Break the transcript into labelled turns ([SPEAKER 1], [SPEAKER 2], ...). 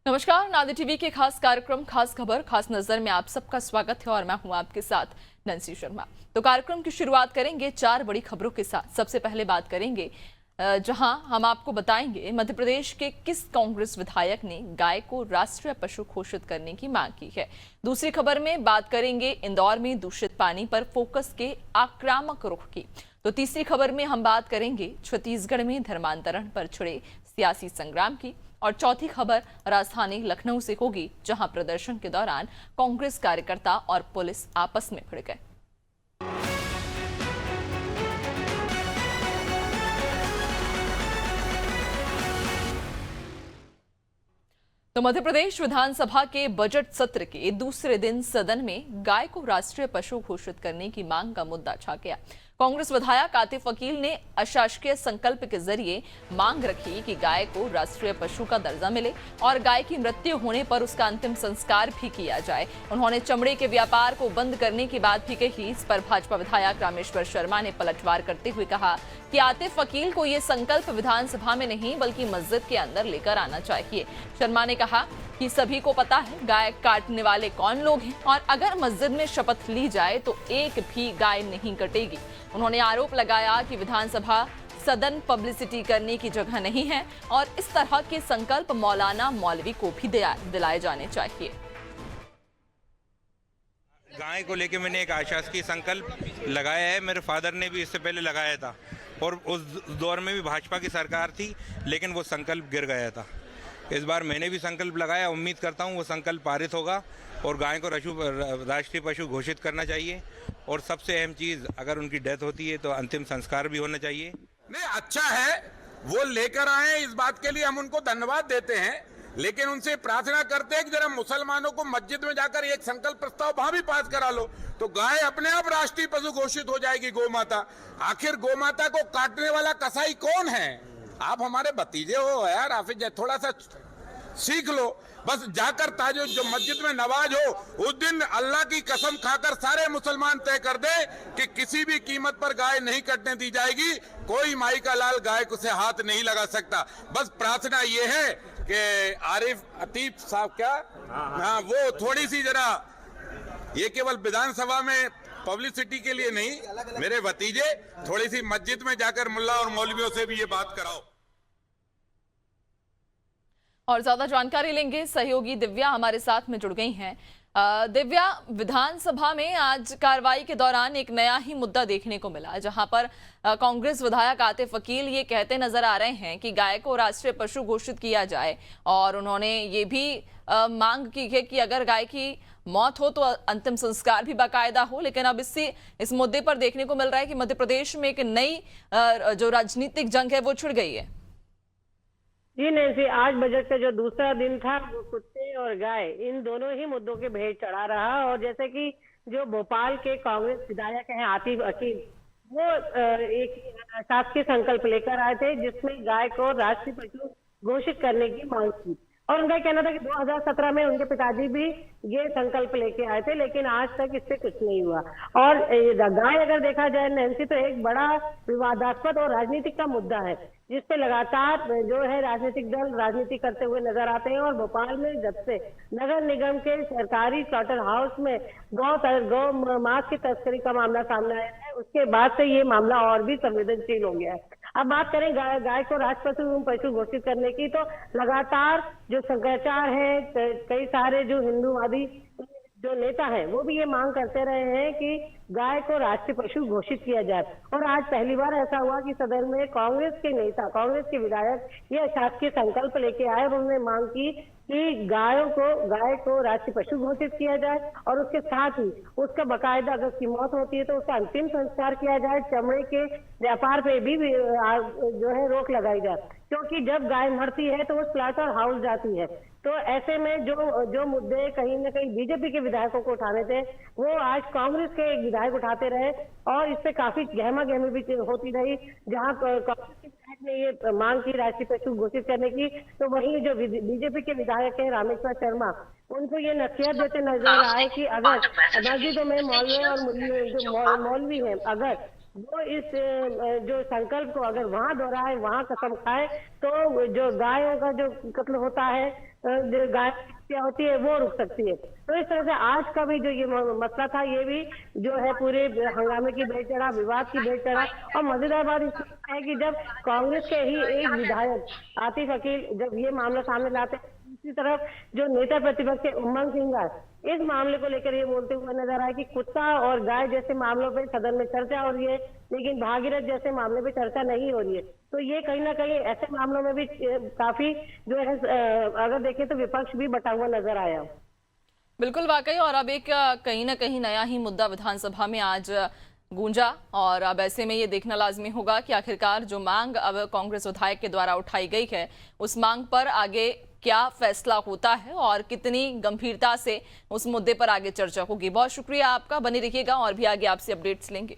[SPEAKER 1] नमस्कार, नादी टीवी के खास कार्यक्रम खास खबर खास नजर में आप सबका स्वागत है और मैं हूं आपके साथ नंसी शर्मा। तो कार्यक्रम की शुरुआत करेंगे 4 बड़ी खबरों के साथ। सबसे पहले बात करेंगे जहां हम आपको बताएंगे मध्य प्रदेश के किस कांग्रेस विधायक ने गाय को राष्ट्रीय पशु घोषित करने की मांग की है। दूसरी खबर में बात करेंगे इंदौर में दूषित पानी पर फोकस के आक्रामक रुख की। तो तीसरी खबर में हम बात करेंगे छत्तीसगढ़ में धर्मांतरण पर छिड़े सियासी संग्राम की। और चौथी खबर राजधानी लखनऊ से होगी, जहां प्रदर्शन के दौरान कांग्रेस कार्यकर्ता और पुलिस आपस में भिड़ गए। तो मध्य प्रदेश विधानसभा के बजट सत्र के दूसरे दिन सदन में गाय को राष्ट्रीय पशु घोषित करने की मांग का मुद्दा छा गया। कांग्रेस विधायक आतिफ वकील ने अशासकीय संकल्प के जरिए मांग रखी कि गाय को राष्ट्रीय पशु का दर्जा मिले और गाय की मृत्यु होने पर उसका अंतिम संस्कार भी किया जाए। उन्होंने चमड़े के व्यापार को बंद करने की बात भी कही। इस पर भाजपा विधायक रामेश्वर शर्मा ने पलटवार करते हुए कहा कि आतिफ वकील को ये संकल्प विधानसभा में नहीं बल्कि मस्जिद के अंदर लेकर आना चाहिए। शर्मा ने कहा कि सभी को पता है गाय काटने वाले कौन लोग हैं और अगर मस्जिद में शपथ ली जाए तो एक भी गाय नहीं कटेगी। उन्होंने आरोप लगाया कि विधानसभा सदन पब्लिसिटी करने की जगह नहीं है और इस तरह के संकल्प मौलाना मौलवी को भी दिलाए जाने चाहिए।
[SPEAKER 2] गाय को लेके मैंने एक आशासकीय संकल्प लगाया है। मेरे फादर ने भी इससे पहले लगाया था और उस दौर में भी भाजपा की सरकार थी, लेकिन वो संकल्प गिर गया था। इस बार मैंने भी संकल्प लगाया। उम्मीद करता हूँ वो संकल्प पारित होगा और गाय को राष्ट्रीय पशु घोषित करना चाहिए। और सबसे अहम चीज़, अगर उनकी डेथ होती है तो अंतिम संस्कार भी होना चाहिए।
[SPEAKER 3] नहीं, अच्छा है वो लेकर आए, इस बात के लिए हम उनको धन्यवाद देते हैं, लेकिन उनसे प्रार्थना करते हैं कि जरा मुसलमानों को मस्जिद में जाकर एक संकल्प प्रस्ताव वहां भी पास करा लो तो गाय अपने आप राष्ट्रीय पशु घोषित हो जाएगी। गौ माता, आखिर गौ माता को काटने वाला कसाई कौन है? आप हमारे भतीजे हो यार, आप थोड़ा सा सीख लो। बस जाकर ताजो जो मस्जिद में नवाज हो, उस दिन अल्लाह की कसम खाकर सारे मुसलमान तय कर दे कि किसी भी कीमत पर गाय नहीं कटने दी जाएगी। कोई माई का लाल गाय को से हाथ नहीं लगा सकता। बस प्रार्थना ये है कि आतिफ साहब क्या, हाँ, वो थोड़ी सी जरा, ये केवल विधानसभा में पब्लिसिटी के लिए नहीं, मेरे भतीजे थोड़ी सी मस्जिद में जाकर मुल्ला और मौलवियों से भी ये बात कराओ।
[SPEAKER 1] और ज्यादा जानकारी लेंगे, सहयोगी दिव्या हमारे साथ में जुड़ गई हैं। दिव्या, विधानसभा में आज कार्रवाई के दौरान एक नया ही मुद्दा देखने को मिला, जहां पर कांग्रेस विधायक आतिफ वकील ये कहते नजर आ रहे हैं कि गाय को राष्ट्रीय पशु घोषित किया जाए और उन्होंने ये भी मांग की है कि अगर गाय की मौत हो तो अंतिम संस्कार भी बाकायदा हो। लेकिन अब इस मुद्दे पर देखने को मिल रहा है कि मध्य प्रदेश में एक नई जो राजनीतिक जंग है वो छिड़ गई है।
[SPEAKER 4] जी नैन्सी, आज बजट का जो दूसरा दिन था वो कुत्ते और गाय इन दोनों ही मुद्दों के भेंट चढ़ा रहा। और जैसे कि जो भोपाल के कांग्रेस विधायक हैं आतिफ वकील, वो एक शासकीय संकल्प लेकर आए थे जिसमें गाय को राष्ट्रीय पशु घोषित करने की मांग की। और उनका कहना था कि 2017 में उनके पिताजी भी ये संकल्प लेके आए थे, लेकिन आज तक इससे कुछ नहीं हुआ। और गाय अगर देखा जाए नैन्सी तो एक बड़ा विवादास्पद और राजनीतिक का मुद्दा है, जिसपे लगातार जो है राजनीतिक दल राजनीति करते हुए नजर आते हैं। और भोपाल में जब से नगर निगम के सरकारी स्लॉटर हाउस में गौ मांस की तस्करी का मामला सामने आया है, उसके बाद से ये मामला और भी संवेदनशील हो गया है। अब बात करें गाय को राष्ट्रीय पशु घोषित करने की, तो लगातार जो शंकराचार्य है, कई सारे जो हिंदूवादी जो नेता हैं वो भी ये मांग करते रहे हैं कि गाय को राष्ट्रीय पशु घोषित किया जाए। और आज पहली बार ऐसा हुआ कि सदन में कांग्रेस के नेता, कांग्रेस के विधायक ये शासकीय संकल्प लेके आए और उन्होंने मांग की कि गाय को राष्ट्रीय पशु घोषित किया जाए और उसके साथ ही उसका बकायदा अगर उसकी मौत होती है तो उसका अंतिम संस्कार किया जाए। चमड़े के व्यापार पे भी जो है रोक लगाई जाए, क्योंकि जब गाय मरती है तो वो स्लॉटर हाउस जाती है। तो ऐसे में जो मुद्दे कहीं न कहीं बीजेपी के विधायकों को उठाने थे वो आज कांग्रेस के एक विधायक उठाते रहे और इससे काफी गहमा गहमी भी होती रही। जहां कांग्रेस के विधायक ने ये मांग की राष्ट्रीय पशु घोषित करने की, तो वहीं जो बीजेपी के विधायक है रामेश्वर शर्मा, उनको ये नसीहत देते नजर आए कि अगर मस्जिदों में मौलवी और मौलवी हैं, अगर वो इस जो संकल्प को अगर वहां दोहराए, वहां कसम खाए, तो जो गायों का जो कत्ल होता है, जो गाय की हत्या होती है, वो रुक सकती है। तो इस तरह से आज का भी जो ये मसला था, ये भी जो है पूरे हंगामे की भेंट चढ़ा, विवाद की भेंट चढ़ा। और मजेदार बात इसमें है कि जब कांग्रेस के ही एक विधायक आतिफ अकील जब ये मामला सामने लाते हैं, दूसरी तरफ जो नेता प्रतिपक्ष के उमंग सिंह इस मामले को लेकर ये बोलते हुए नजर आए कि कुत्ता और गाय जैसे मामलों पे सदन में चर्चा हो रही है, लेकिन भागीरथ जैसे मामले पे चर्चा नहीं हो रही है। तो ये कहीं ना कहीं ऐसे मामलों में भी काफी जो है अगर देखें तो विपक्ष भी बटा हुआ नजर आया।
[SPEAKER 1] बिल्कुल वाकई। और अब एक कहीं ना कहीं नया ही मुद्दा विधानसभा में आज गूंजा, और अब ऐसे में ये देखना लाजमी होगा कि आखिरकार जो मांग अब कांग्रेस विधायक के द्वारा उठाई गई है, उस मांग पर आगे क्या फैसला होता है और कितनी गंभीरता से उस मुद्दे पर आगे चर्चा होगी। बहुत शुक्रिया आपका, बने रहिएगा और भी आगे आपसे अपडेट्स लेंगे।